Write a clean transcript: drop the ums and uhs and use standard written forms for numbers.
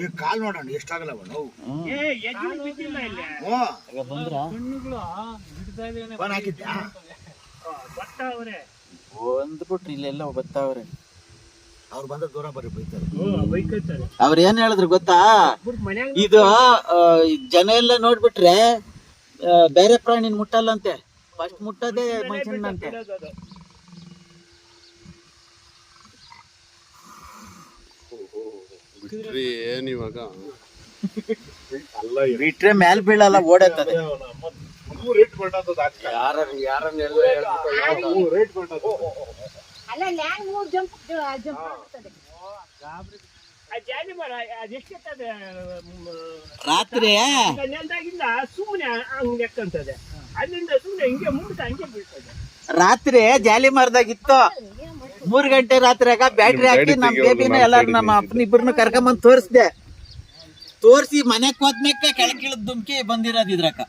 ಈಗ ಕಾಲ್ ನೋಡೋಣ ಎಷ್ಟಾಗಲ್ಲವ ನೋವು ಹಾಕಿದ್ಯಾ ಒಂದು ಬಿಟ್ರಿ ಇಲ್ಲೆಲ್ಲ ಬತ್ತಾವ್ರೆ. ಅವ್ರು ಬಂದ ದೂರ ಬರ್ರಿ ಬೈತಾರೆ. ಅವ್ರ ಏನ್ ಹೇಳಿದ್ರು ಗೊತ್ತಾ, ಇದು ಜನ ಎಲ್ಲ ನೋಡ್ಬಿಟ್ರೆ ಬೇರೆ ಪ್ರಾಣಿನ ಮುಟ್ಟಲ್ಲಂತೆ, ಫಸ್ಟ್ ಮುಟ್ಟೋದೇ ಮನುಷ್ಯನಂತೆ. ಏನಿವಾಗ ಬಿಟ್ರೆ ಮ್ಯಾಲ್ ಬೀಳಲ್ಲ, ಓಡತ್ತದ. ರಾತ್ರಿ ರಾತ್ರಿ ಜಾಲಿ ಮರದಾಗಿತ್ತು. 3 ಗಂಟೆ ರಾತ್ರಿಯಾಗ ಬ್ಯಾಟ್ರಿ ಹಾಕಿ ನಮ್ ಬೇಬಿನ ಎಲ್ಲಾರು ನಮ್ಮ ಅಪ್ಪನಿಬ್ಬರನ್ನು ಕರ್ಕೊಂಬಂದ್ ತೋರ್ಸಿ ಮನೆಗ್ ಹೋದ್ಮೇಲೆ ಕೆಳಗಿಳಿದ್ ದುಮ್ಕಿ ಬಂದಿರೋದ್ ಇದ್ರಕ.